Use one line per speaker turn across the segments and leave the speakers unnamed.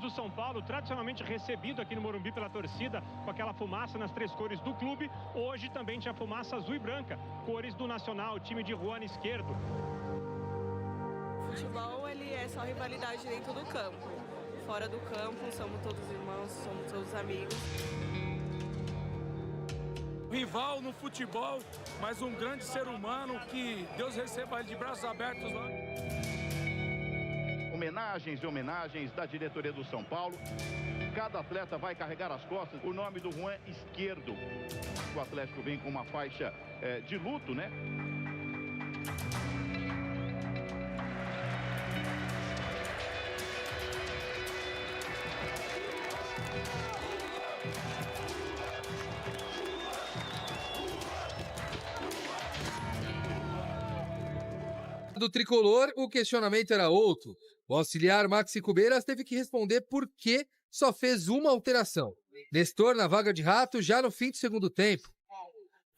do São Paulo, tradicionalmente recebido aqui no Morumbi pela torcida, com aquela fumaça nas 3 cores do clube, hoje também tinha fumaça azul e branca, cores do Nacional, time de Juan Izquierdo.
O futebol, ele é só rivalidade dentro do campo. Fora do campo, somos todos irmãos, somos todos amigos.
Rival no futebol, mas um grande ser humano, que Deus receba ele de braços abertos lá.
Homenagens e homenagens da diretoria do São Paulo. Cada atleta vai carregar as costas o nome do Juan Izquierdo. O Atlético vem com uma faixa de luto, né?
Do tricolor, o questionamento era outro. O auxiliar Maxi Cubeiras teve que responder por que só fez uma alteração. Nestor na vaga de Rato já no fim do segundo tempo.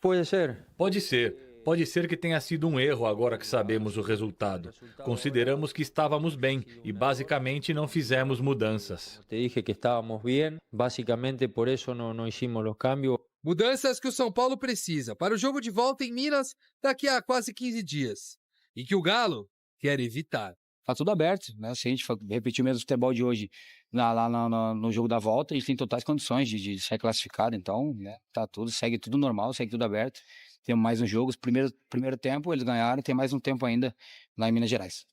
Pode ser.
Pode ser. Pode ser que tenha sido um erro agora que sabemos o resultado. Consideramos que estávamos bem e basicamente não fizemos mudanças.
Te dije que estávamos bem, basicamente por isso não hicimos os cambios.
Mudanças que o São Paulo precisa para o jogo de volta em Minas daqui a quase 15 dias. E que o Galo quer evitar.
Tá tudo aberto, né? Se a gente repetir o mesmo futebol de hoje lá no jogo da volta, a gente tem totais condições de ser classificado, então, né? Tá tudo, segue tudo normal, segue tudo aberto. Temos mais um jogo, primeiro tempo eles ganharam, tem mais um tempo ainda lá em Minas Gerais.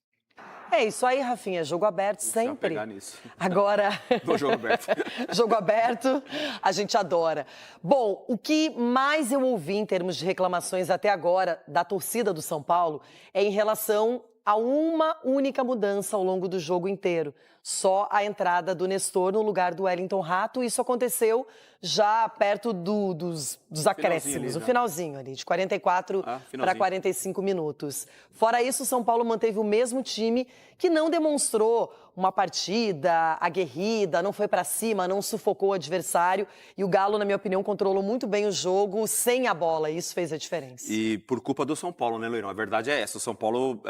É isso aí, Rafinha, jogo aberto sempre.
Pegar nisso.
Agora,
Do jogo aberto.
jogo aberto, a gente adora. Bom, o que mais eu ouvi em termos de reclamações até agora da torcida do São Paulo é em relação a uma única mudança ao longo do jogo inteiro. Só a entrada do Nestor no lugar do Wellington Rato. Isso aconteceu já perto dos acréscimos, o finalzinho ali, de 44 para 45 minutos. Fora isso, o São Paulo manteve o mesmo time que não demonstrou uma partida aguerrida, não foi para cima, não sufocou o adversário. E o Galo, na minha opinião, controlou muito bem o jogo sem a bola. E isso fez a diferença.
E por culpa do São Paulo, né, Loirão? A verdade é essa. O São Paulo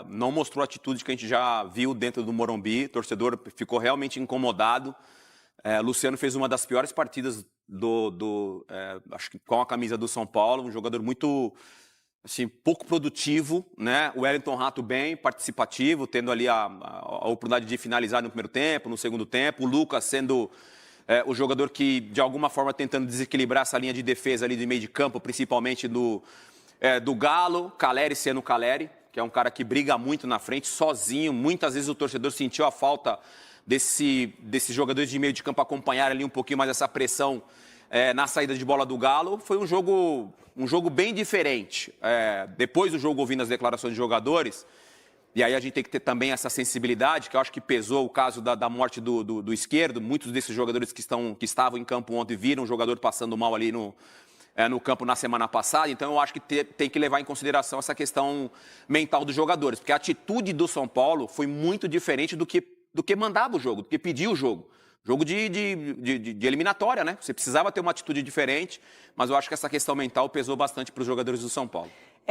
não mostrou a atitude que a gente já viu dentro do Morumbi. O torcedor ficou realmente incomodado. Luciano fez uma das piores partidas acho que com a camisa do São Paulo. Um jogador muito... assim, pouco produtivo, né? O Wellington Rato bem participativo, tendo ali a oportunidade de finalizar no primeiro tempo, no segundo tempo. O Lucas sendo o jogador que, de alguma forma, tentando desequilibrar essa linha de defesa ali de meio de campo, principalmente do Galo. Caleri sendo Caleri, que é um cara que briga muito na frente, sozinho. Muitas vezes o torcedor sentiu a falta desses jogadores de meio de campo acompanhar ali um pouquinho mais essa pressão na saída de bola do Galo. Foi um jogo bem diferente. Depois do jogo, ouvindo as declarações de jogadores, e aí a gente tem que ter também essa sensibilidade, que eu acho que pesou o caso da morte do Izquierdo. Muitos desses jogadores que estavam em campo ontem viram o jogador passando mal ali no campo na semana passada. Então eu acho que tem que levar em consideração essa questão mental dos jogadores, porque a atitude do São Paulo foi muito diferente do que mandava o jogo, do que pedia o jogo. Jogo de eliminatória, né? Você precisava ter uma atitude diferente, mas eu acho que essa questão mental pesou bastante para os jogadores do São Paulo.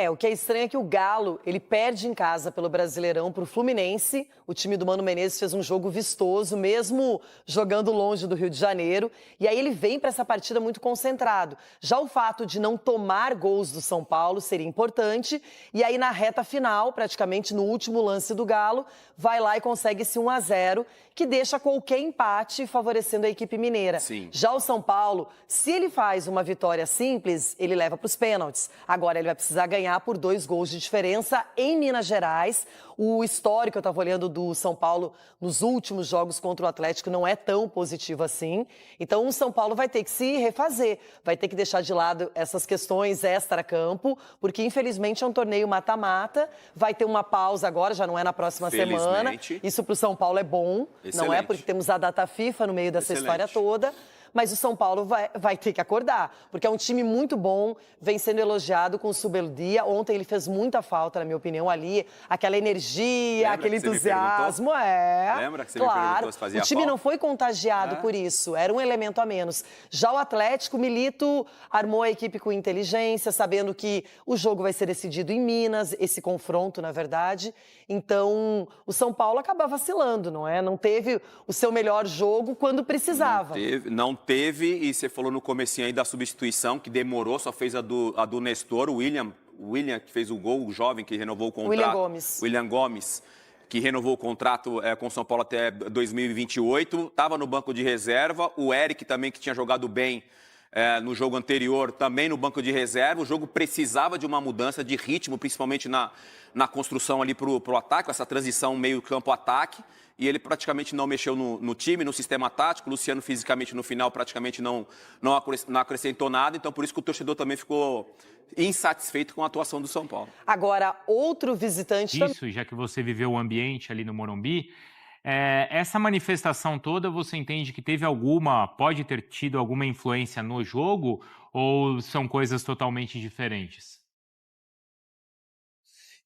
O que é estranho é que o Galo, ele perde em casa pelo Brasileirão para o Fluminense. O time do Mano Menezes fez um jogo vistoso, mesmo jogando longe do Rio de Janeiro. E aí ele vem para essa partida muito concentrado. Já o fato de não tomar gols do São Paulo seria importante. E aí na reta final, praticamente no último lance do Galo, vai lá e consegue esse 1-0, que deixa qualquer empate favorecendo a equipe mineira.
Sim.
Já o São Paulo, se ele faz uma vitória simples, ele leva para os pênaltis. Agora ele vai precisar ganhar por 2 gols de diferença em Minas Gerais. O histórico, eu estava olhando, do São Paulo nos últimos jogos contra o Atlético não é tão positivo assim. Então o São Paulo vai ter que se refazer, vai ter que deixar de lado essas questões extra-campo, porque infelizmente é um torneio mata-mata, vai ter uma pausa agora, já não é na próxima semana. Isso para o São Paulo é bom, não é? Porque temos a data FIFA no meio dessa história toda. mas o São Paulo vai ter que acordar, porque é um time muito bom, vem sendo elogiado com o Zubeldia. Ontem ele fez muita falta, na minha opinião, ali, aquela energia, aquele entusiasmo.
Lembra que você me perguntou se fazia
falta? O time não foi contagiado
É.
por isso, era um elemento a menos. Já o Atlético, Milito armou a equipe com inteligência, sabendo que o jogo vai ser decidido em Minas, esse confronto, na verdade. Então, o São Paulo acaba vacilando, não é? Não teve o seu melhor jogo quando precisava.
Não teve, e você falou no comecinho aí da substituição, que demorou, só fez a do Nestor, o William, que fez o gol, o jovem que renovou o contrato. William Gomes, que renovou o contrato com o São Paulo até 2028, estava no banco de reserva. O Eric também, que tinha jogado bem no jogo anterior, também no banco de reserva. O jogo precisava de uma mudança de ritmo, principalmente na construção ali para o ataque, essa transição meio campo-ataque. E ele praticamente não mexeu no time, no sistema tático. O Luciano, fisicamente, no final, praticamente não acrescentou nada. Então, por isso que o torcedor também ficou insatisfeito com a atuação do São Paulo.
Agora, outro visitante...
Isso, já que você viveu o ambiente ali no Morumbi, essa manifestação toda, você entende que pode ter tido alguma influência no jogo, ou são coisas totalmente diferentes?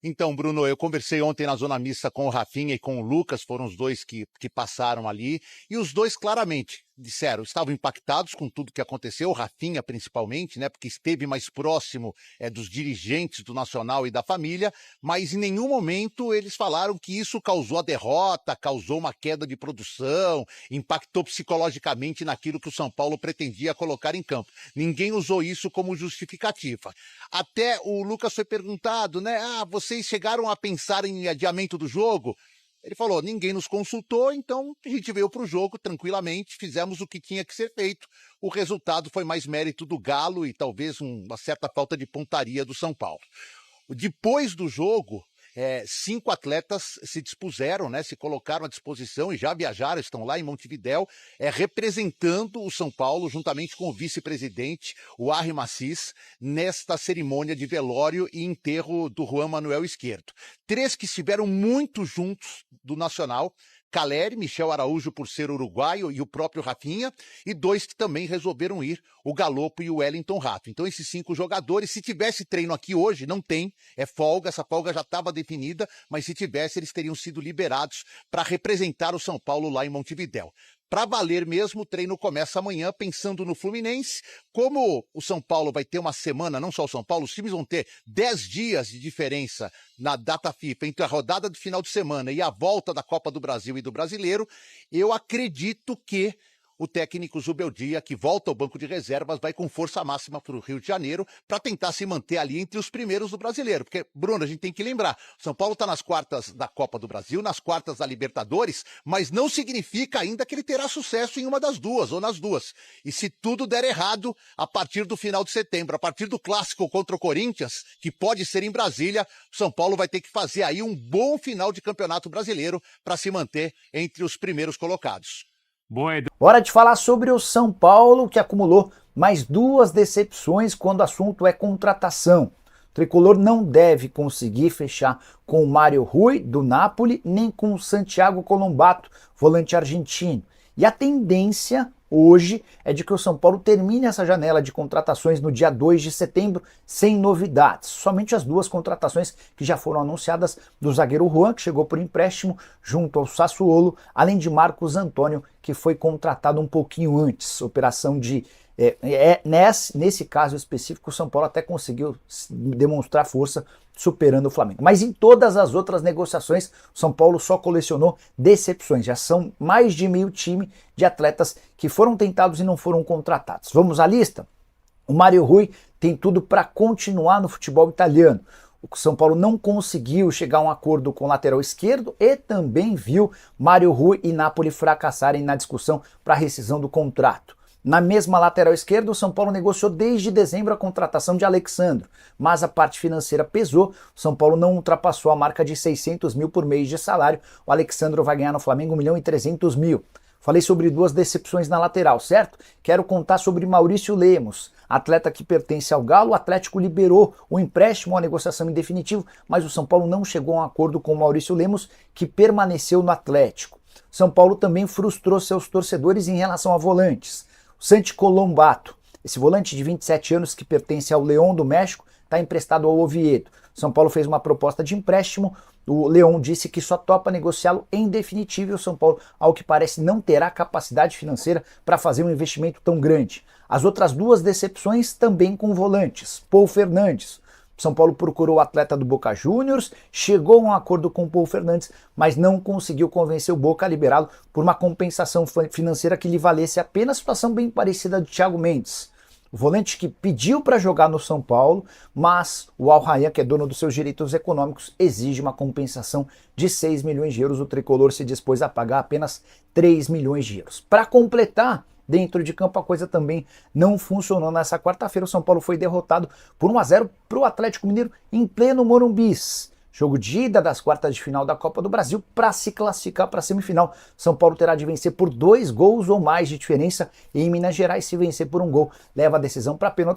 Então, Bruno, eu conversei ontem na Zona Mista com o Rafinha e com o Lucas, foram os dois que passaram ali, e os dois claramente disseram, estavam impactados com tudo que aconteceu, o Rafinha principalmente, né, porque esteve mais próximo dos dirigentes do Nacional e da família, mas em nenhum momento eles falaram que isso causou a derrota, causou uma queda de produção, impactou psicologicamente naquilo que o São Paulo pretendia colocar em campo. Ninguém usou isso como justificativa. Até o Lucas foi perguntado, né, vocês chegaram a pensar em adiamento do jogo? Ele falou, ninguém nos consultou, então a gente veio para o jogo tranquilamente, fizemos o que tinha que ser feito. O resultado foi mais mérito do Galo e talvez uma certa falta de pontaria do São Paulo. Depois do jogo, 5 atletas se dispuseram, né, se colocaram à disposição e já viajaram, estão lá em Montevidéu, representando o São Paulo, juntamente com o vice-presidente, o Arri Massis, nesta cerimônia de velório e enterro do Juan Manuel Esquerdo. 3 que estiveram muito juntos do Nacional, Caleri, Michel Araújo por ser uruguaio e o próprio Rafinha, e 2 que também resolveram ir, o Galopo e o Wellington Rato. Então esses 5 jogadores, se tivesse treino aqui hoje, não tem, é folga, essa folga já estava definida, mas se tivesse eles teriam sido liberados para representar o São Paulo lá em Montevidéu. Para valer mesmo, o treino começa amanhã, pensando no Fluminense. Como o São Paulo vai ter uma semana, não só o São Paulo, os times vão ter 10 dias de diferença na data FIFA entre a rodada do final de semana e a volta da Copa do Brasil e do Brasileiro, eu acredito que o técnico Zubeldia, que volta ao banco de reservas, vai com força máxima para o Rio de Janeiro para tentar se manter ali entre os primeiros do Brasileiro. Porque, Bruno, a gente tem que lembrar, São Paulo está nas quartas da Copa do Brasil, nas quartas da Libertadores, mas não significa ainda que ele terá sucesso em uma das duas, ou nas duas. E se tudo der errado, a partir do final de setembro, a partir do clássico contra o Corinthians, que pode ser em Brasília, São Paulo vai ter que fazer aí um bom final de Campeonato Brasileiro para se manter entre os primeiros colocados.
Hora de falar sobre o São Paulo, que acumulou mais 2 decepções quando o assunto é contratação. O tricolor não deve conseguir fechar com o Mário Rui, do Napoli, nem com o Santiago Colombato, volante argentino. E a tendência hoje é de que o São Paulo termine essa janela de contratações no dia 2 de setembro sem novidades. Somente as 2 contratações que já foram anunciadas do zagueiro Juan, que chegou por empréstimo junto ao Sassuolo, além de Marcos Antônio, que foi contratado um pouquinho antes. Operação de... nesse caso específico, o São Paulo até conseguiu demonstrar força superando o Flamengo. Mas em todas as outras negociações, o São Paulo só colecionou decepções. Já são mais de meio time de atletas que foram tentados e não foram contratados. Vamos à lista? O Mário Rui tem tudo para continuar no futebol italiano. O São Paulo não conseguiu chegar a um acordo com o lateral esquerdo e também viu Mário Rui e Napoli fracassarem na discussão para a rescisão do contrato. Na mesma lateral esquerda, o São Paulo negociou desde dezembro a contratação de Alexandro, mas a parte financeira pesou, o São Paulo não ultrapassou a marca de 600 mil por mês de salário, o Alexandro vai ganhar no Flamengo 1.300.000. Falei sobre 2 decepções na lateral, certo? Quero contar sobre Maurício Lemos, atleta que pertence ao Galo. O Atlético liberou o empréstimo à negociação em definitivo, mas o São Paulo não chegou a um acordo com o Maurício Lemos, que permaneceu no Atlético. São Paulo também frustrou seus torcedores em relação a volantes. O Santi Colombato, esse volante de 27 anos que pertence ao León do México, está emprestado ao Oviedo. São Paulo fez uma proposta de empréstimo, o León disse que só topa negociá-lo em definitivo e o São Paulo, ao que parece, não terá capacidade financeira para fazer um investimento tão grande. As outras duas decepções também com volantes. Paul Fernandes. São Paulo procurou o atleta do Boca Juniors, chegou a um acordo com o Paul Fernandes, mas não conseguiu convencer o Boca a liberá-lo por uma compensação financeira que lhe valesse apenas a situação bem parecida de Thiago Mendes. O volante que pediu para jogar no São Paulo, mas o Al Rayyan, que é dono dos seus direitos econômicos, exige uma compensação de 6 milhões de euros. O tricolor se dispôs a pagar apenas 3 milhões de euros. Para completar, dentro de campo a coisa também não funcionou. Nessa quarta-feira o São Paulo foi derrotado por 1-0 para o Atlético Mineiro em pleno Morumbi. Jogo de ida das quartas de final da Copa do Brasil para se classificar para a semifinal. São Paulo terá de vencer por 2 gols ou mais de diferença. E em Minas Gerais, se vencer por 1 gol, leva a decisão para pênaltis.